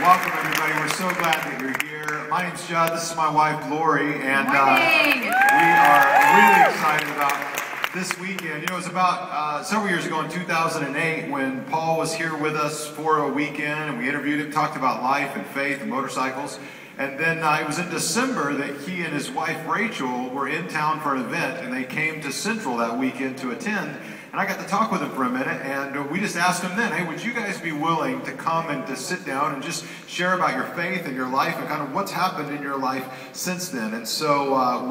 Welcome, everybody. We're so glad that you're here. My name's Judd. This is my wife, Lori, and we are really excited about this weekend. You know, it was about several years ago in 2008 when Paul was here with us for a weekend, and we interviewed him, talked about life and faith and motorcycles. And then it was in December that he and his wife, Rachael, were in town for an event, and they came to Central that weekend to attend. And I got to talk with them for a minute, and we just asked them then, hey, would you guys be willing to come and to sit down and just share about your faith and your life and kind of what's happened in your life since then? And so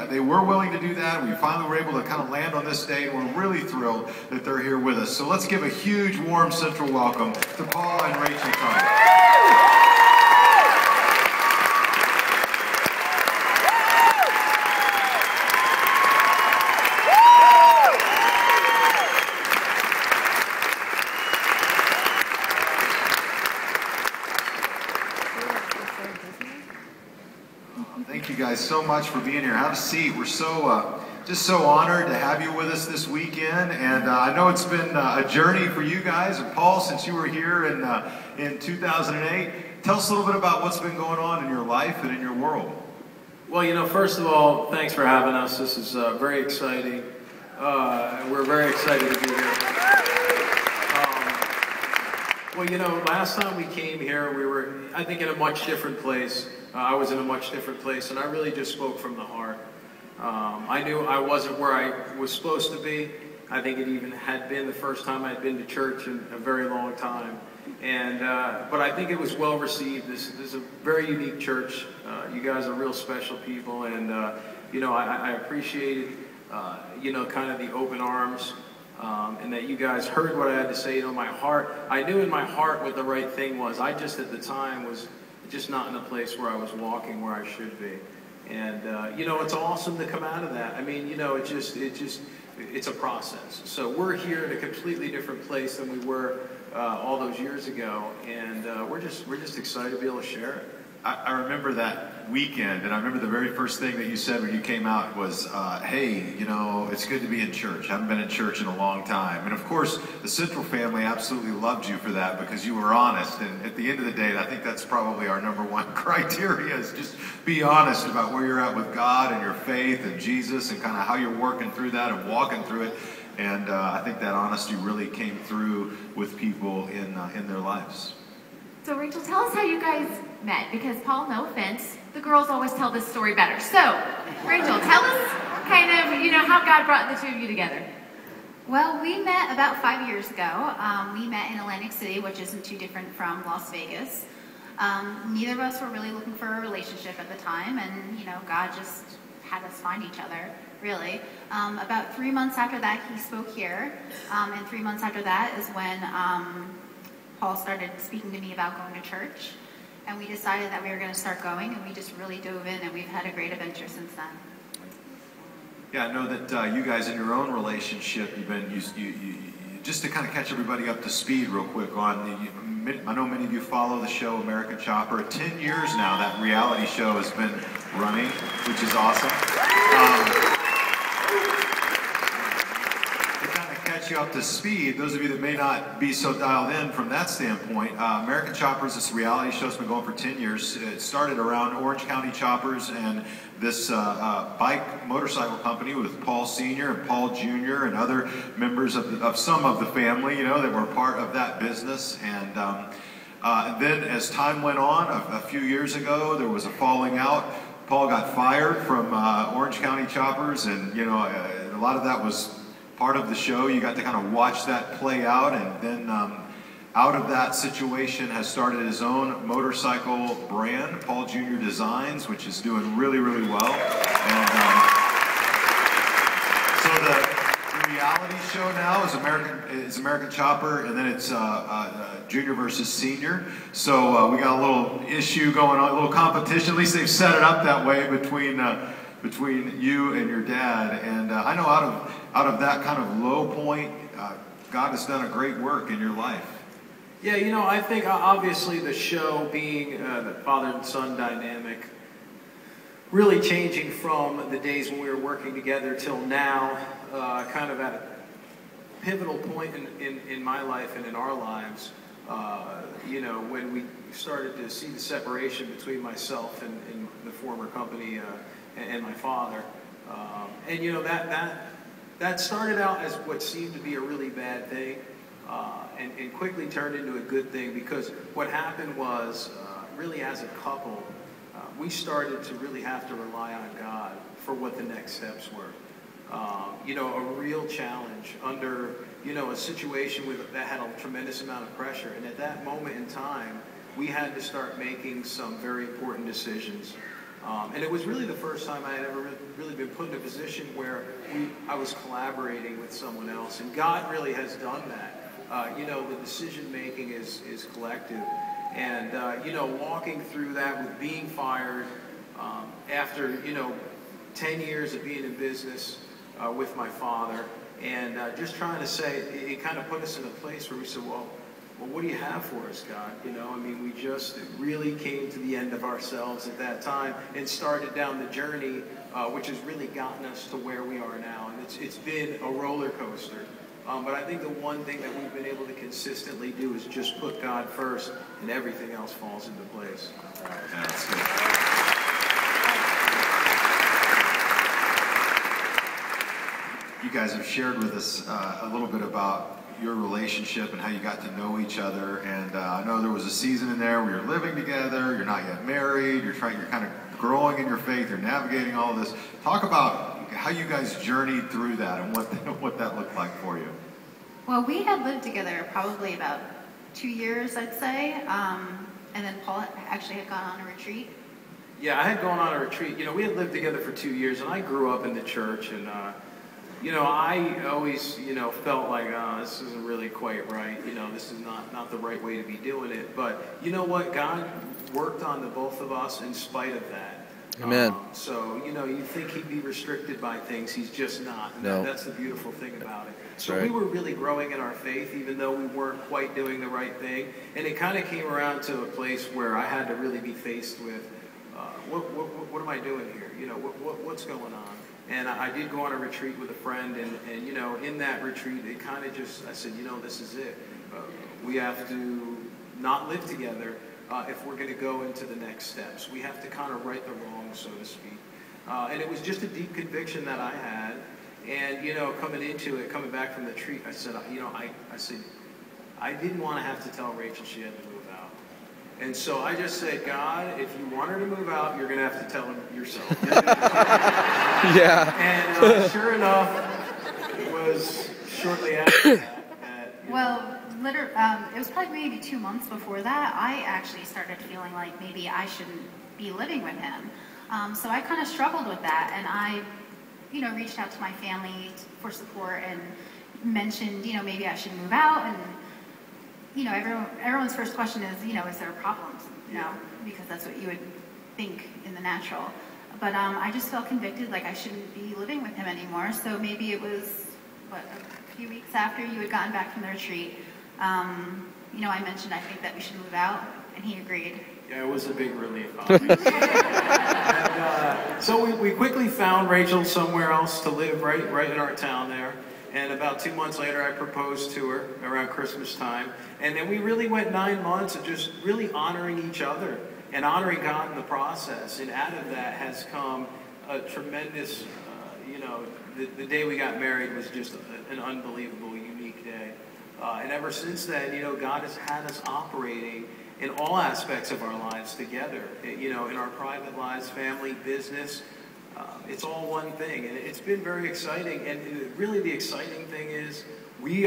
they were willing to do that. We finally were able to kind of land on this day, and we're really thrilled that they're here with us. So let's give a huge, warm Central welcome to Paul and Rachael Carter. Thank you guys so much for being here. Have a seat. We're so just so honored to have you with us this weekend, and I know it's been a journey for you guys. And Paul, since you were here in 2008, tell us a little bit about what's been going on in your life and in your world. Well, you know, first of all, thanks for having us. This is very exciting. We're very excited to be here. Well, you know, last time we came here, we were, I think, in a much different place. I was in a much different place, and I really just spoke from the heart. I knew I wasn't where I was supposed to be. I think it even had been the first time I'd been to church in a very long time. And but I think it was well received. This is a very unique church. You guys are real special people, and you know, I appreciated you know, kind of the open arms. And that you guys heard what I had to say. You know, my heart, I knew in my heart what the right thing was. I just at the time was just not in a place where I was walking where I should be. And you know, it's awesome to come out of that. I mean, you know, it's a process. So we're here in a completely different place than we were all those years ago, and we're just excited to be able to share it. I remember that weekend, and I remember the very first thing that you said when you came out was, hey, you know, it's good to be in church. I haven't been in church in a long time. And of course, the Central family absolutely loved you for that because you were honest. And at the end of the day, I think that's probably our #1 criteria is just be honest about where you're at with God and your faith and Jesus and kind of how you're working through that and walking through it. And I think that honesty really came through with people in their lives. So Rachael, tell us how you guys met, because Paul, no offense, the girls always tell this story better. So, Rachael, tell us kind of, you know, how God brought the two of you together. Well, we met about 5 years ago. We met in Atlantic City, which isn't too different from Las Vegas. Neither of us were really looking for a relationship at the time, and, you know, God just had us find each other, really. About 3 months after that, he spoke here, and 3 months after that is when Paul started speaking to me about going to church, and we decided that we were going to start going, and we just really dove in, and we've had a great adventure since then. Yeah, I know that you guys in your own relationship, you've been, just to kind of catch everybody up to speed real quick on, I know many of you follow the show American Chopper. 10 years now that reality show has been running, which is awesome. You up to speed, those of you that may not be so dialed in from that standpoint, American Choppers, this reality show has been going for 10 years. It started around Orange County Choppers and this motorcycle company with Paul Sr. and Paul Jr. and other members of some of the family, you know, that were part of that business. And then as time went on, a few years ago, there was a falling out. Paul got fired from Orange County Choppers, and, you know, a lot of that was part of the show. You got to kind of watch that play out, and then out of that situation has started his own motorcycle brand, Paul Jr. Designs, which is doing really, really well. And so the reality show now is American Chopper, and then it's Junior versus Senior. So we got a little issue going on, a little competition. At least they've set it up that way between you and your dad. And I know out of that kind of low point, God has done a great work in your life. Yeah, you know, I think obviously the show being the father and son dynamic, really changing from the days when we were working together till now, kind of at a pivotal point in my life and in our lives. you know, when we started to see the separation between myself and the former company and my father. And, you know, that started out as what seemed to be a really bad thing and quickly turned into a good thing, because what happened was, really as a couple, we started to really have to rely on God for what the next steps were. You know, a real challenge under, you know, a situation that had a tremendous amount of pressure. And at that moment in time, we had to start making some very important decisions. And it was really the first time I had ever really been put in a position where I was collaborating with someone else. And God really has done that. You know, the decision making is collective. And, you know, walking through that with being fired after, you know, 10 years of being in business with my father, and just trying to say, it kind of put us in a place where we said, well, what do you have for us, God? You know, I mean, we just really came to the end of ourselves at that time and started down the journey, which has really gotten us to where we are now. And it's been a roller coaster. But I think the one thing that we've been able to consistently do is just put God first, and everything else falls into place. Yeah, that's good. You guys have shared with us a little bit about your relationship and how you got to know each other. And I know there was a season in there where you're living together, you're not yet married, you're kind of growing in your faith, you're navigating all of this. Talk about how you guys journeyed through that and what that looked like for you. Well, we had lived together probably about 2 years, I'd say. And then Paul actually had gone on a retreat. Yeah, I had gone on a retreat. You know, we had lived together for 2 years, and I grew up in the church, and you know, I always, you know, felt like, this isn't really quite right. You know, this is not the right way to be doing it. But you know what? God worked on the both of us in spite of that. Amen. So, you know, you think he'd be restricted by things. He's just not. And no. That's the beautiful thing about it. That's so right. We were really growing in our faith, even though we weren't quite doing the right thing. And it kind of came around to a place where I had to really be faced with, what am I doing here? You know, what's going on? And I did go on a retreat with a friend, and you know, in that retreat, it kind of just, I said, you know, this is it. We have to not live together if we're going to go into the next steps. We have to kind of right the wrong, so to speak. And it was just a deep conviction that I had. And, you know, coming back from the retreat, I said, you know, I said, I didn't want to have to tell Rachel she had to move out. And so I just said, God, if you want her to move out, you're going to have to tell him yourself. Yeah. And sure enough, it was shortly after that. Well, it was probably maybe 2 months before that, I actually started feeling like maybe I shouldn't be living with him. So I kind of struggled with that, and I, you know, reached out to my family for support and mentioned, you know, maybe I should move out. And, you know, everyone's first question is, you know, is there problems? No, because that's what you would think in the natural. But I just felt convicted, like I shouldn't be living with him anymore. So maybe it was, a few weeks after you had gotten back from the retreat, you know, I mentioned I think that we should move out, and he agreed. Yeah, it was a big relief. And, so we quickly found Rachel somewhere else to live right in our town there. And about 2 months later, I proposed to her around Christmas time. And then we really went 9 months of just really honoring each other and honoring God in the process. And out of that has come a tremendous, you know, the day we got married was just an unbelievable, unique day. And ever since then, you know, God has had us operating in all aspects of our lives together. You know, in our private lives, family, business. It's all one thing, and it's been very exciting. And really, the exciting thing is we've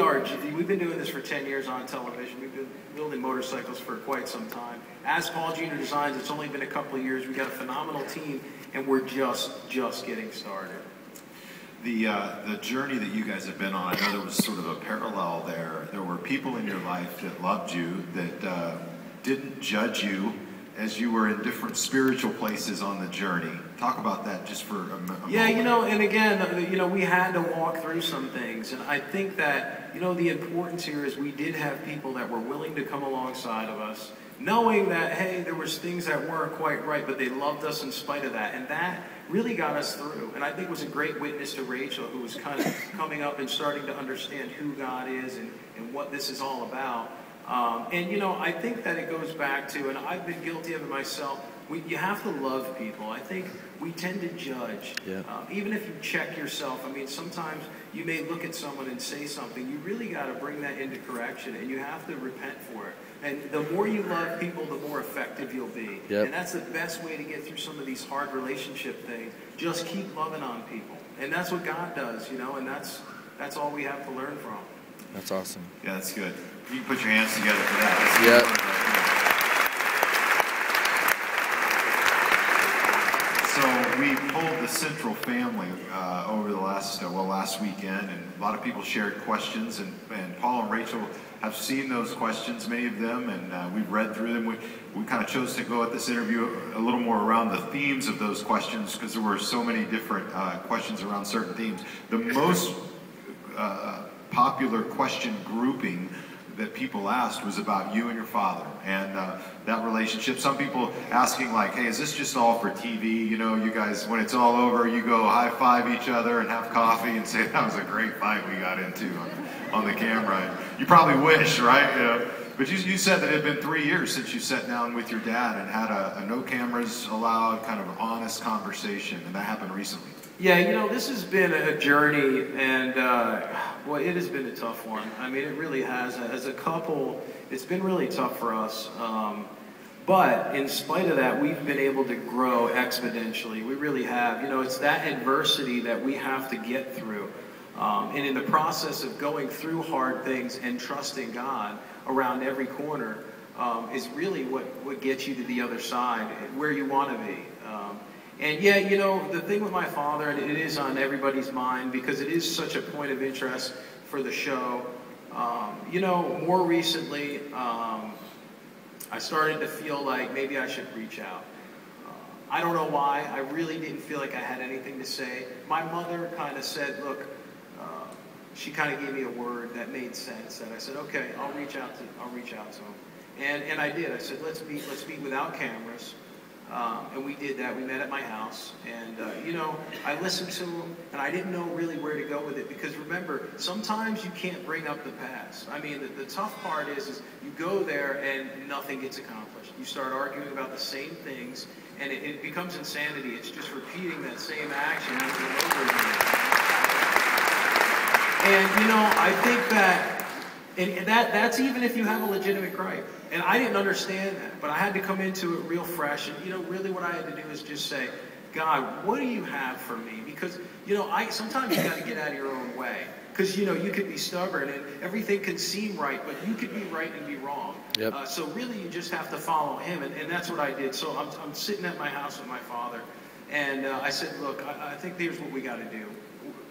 been doing this for 10 years on television. We've been building motorcycles for quite some time. As Paul Jr. Designs, it's only been a couple of years. We've got a phenomenal team, and we're just getting started. The journey that you guys have been on, I know there was sort of a parallel there. There were people in your life that loved you, that didn't judge you as you were in different spiritual places on the journey. Talk about that just for a moment. Yeah, you know, and again, you know, we had to walk through some things. And I think that, you know, the importance here is we did have people that were willing to come alongside of us, knowing that, hey, there was things that weren't quite right, but they loved us in spite of that. And that really got us through. And I think it was a great witness to Rachel, who was kind of coming up and starting to understand who God is and what this is all about. And, you know, I think that it goes back to, and I've been guilty of it myself, you have to love people. I think we tend to judge. Yeah. Even if you check yourself, I mean, sometimes you may look at someone and say something. You really got to bring that into correction, and you have to repent for it. And the more you love people, the more effective you'll be. Yep. And that's the best way to get through some of these hard relationship things. Just keep loving on people. And that's what God does, you know, and that's all we have to learn from. That's awesome. Yeah, that's good. You can put your hands together for that. Yeah. So we polled the Central family over the last weekend, and a lot of people shared questions, and Paul and Rachel have seen those questions, many of them, and we've read through them. We kind of chose to go at this interview a little more around the themes of those questions, because there were so many different questions around certain themes. The most popular question grouping that people asked was about you and your father and that relationship. Some people asking like, hey, is this just all for TV? You know, you guys, when it's all over, you go high five each other and have coffee and say, that was a great fight we got into on the camera. And you probably wish, right? You know, but you said that it had been 3 years since you sat down with your dad and had a no cameras allowed kind of honest conversation, and that happened recently. Yeah, you know, this has been a journey, and well, it has been a tough one. I mean, it really has. As a couple, it's been really tough for us. But in spite of that, we've been able to grow exponentially. We really have. You know, it's that adversity that we have to get through. And in the process of going through hard things and trusting God around every corner is really what gets you to the other side, where you want to be. And yeah, you know, the thing with my father, and it is on everybody's mind because it is such a point of interest for the show. You know, more recently, I started to feel like maybe I should reach out. I don't know why. I really didn't feel like I had anything to say. My mother kind of said, look, she kind of gave me a word that made sense. And I said, okay, I'll reach out to him. And I did. I said, let's meet without cameras. And we did that. We met at my house, and you know, I listened to him, and I didn't know really where to go with it, because remember, sometimes you can't bring up the past. I mean, the tough part is you go there and nothing gets accomplished. You start arguing about the same things, and it becomes insanity. It's just repeating that same action over and over again. And you know, I think that's even if you have a legitimate gripe. And I didn't understand that, but I had to come into it real fresh. And, you know, really what I had to do is just say, God, what do you have for me? Because, you know, sometimes you got to get out of your own way. Because, you know, you could be stubborn and everything can seem right, but you could be right and be wrong. Yep. So really you just have to follow him. And that's what I did. So I'm sitting at my house with my father. And I said, look, I think here's what we got to do.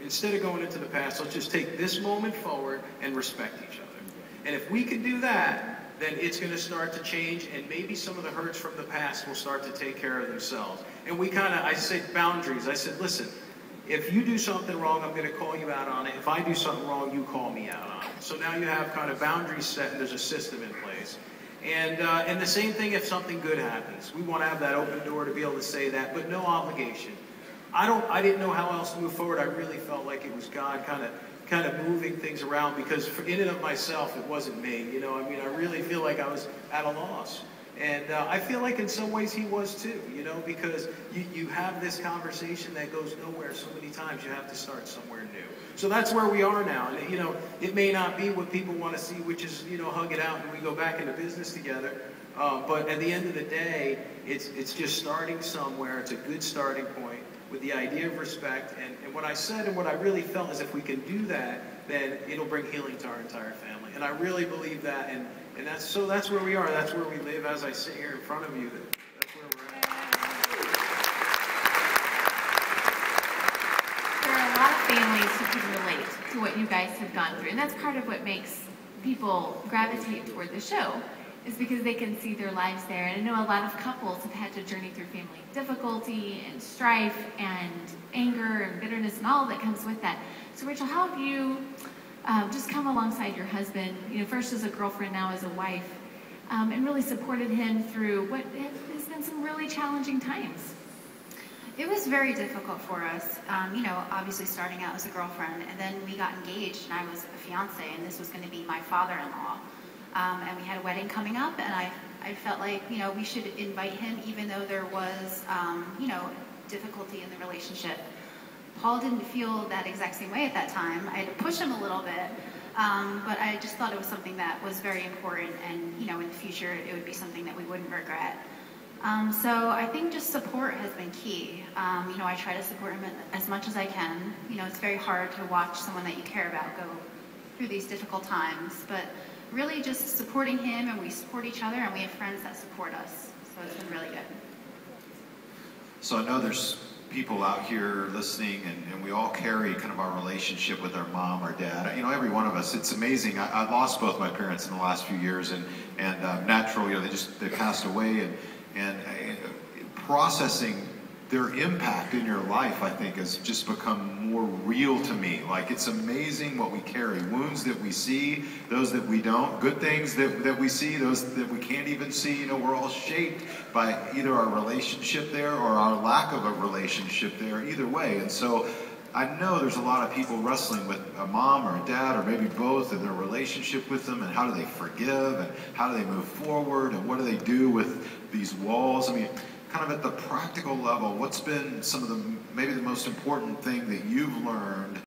Instead of going into the past, let's just take this moment forward and respect each other. And if we can do that, then it's going to start to change, and maybe some of the hurts from the past will start to take care of themselves. And I said boundaries. I said, listen, if you do something wrong, I'm going to call you out on it. If I do something wrong, you call me out on it. So now you have kind of boundaries set, and there's a system in place. And the same thing if something good happens. We want to have that open door to be able to say that, but no obligation. I didn't know how else to move forward. I really felt like it was God kind of moving things around, because in and of myself, it wasn't me. You know, I mean, I really feel like I was at a loss. And I feel like in some ways he was too, you know, because you have this conversation that goes nowhere so many times. You have to start somewhere new. So that's where we are now. And, you know, it may not be what people want to see, which is, you know, hug it out and we go back into business together. But at the end of the day, it's just starting somewhere. It's a good starting point with the idea of respect. And what I said and what I really felt is if we can do that, then it'll bring healing to our entire family. And I really believe that. And that's where we are. That's where we live. As I sit here in front of you, that's where we're at. There are a lot of families who can relate to what you guys have gone through. And that's part of what makes people gravitate toward the show, is because they can see their lives there. And I know a lot of couples have had to journey through family difficulty and strife and anger and bitterness and all that comes with that. So Rachel, how have you just come alongside your husband, you know, first as a girlfriend, now as a wife, and really supported him through what has been some really challenging times? It was very difficult for us, you know, obviously starting out as a girlfriend, and then we got engaged and I was a fiance, and this was going to be my father-in-law. and we had a wedding coming up, and I felt like, you know, we should invite him even though there was, you know, difficulty in the relationship. Paul didn't feel that exact same way at that time. I had to push him a little bit, but I just thought it was something that was very important, and, you know, in the future it would be something that we wouldn't regret. So I think just support has been key. You know, I try to support him as much as I can. You know, it's very hard to watch someone that you care about go through these difficult times, but really just supporting him, and we support each other, and we have friends that support us. So it's been really good. So I know there's people out here listening, and we all carry kind of our relationship with our mom or dad. You know, every one of us. It's amazing. I lost both my parents in the last few years, and naturally, you know, they passed away, and processing their impact in your life, I think, has just become more real to me. Like, it's amazing what we carry. Wounds that we see, those that we don't, good things that we see, those that we can't even see. You know, we're all shaped by either our relationship there or our lack of a relationship there, either way. And so I know there's a lot of people wrestling with a mom or a dad, or maybe both, and their relationship with them, and how do they forgive, and how do they move forward, and what do they do with these walls. I mean, kind of at the practical level, what's been some of maybe the most important thing that you've learned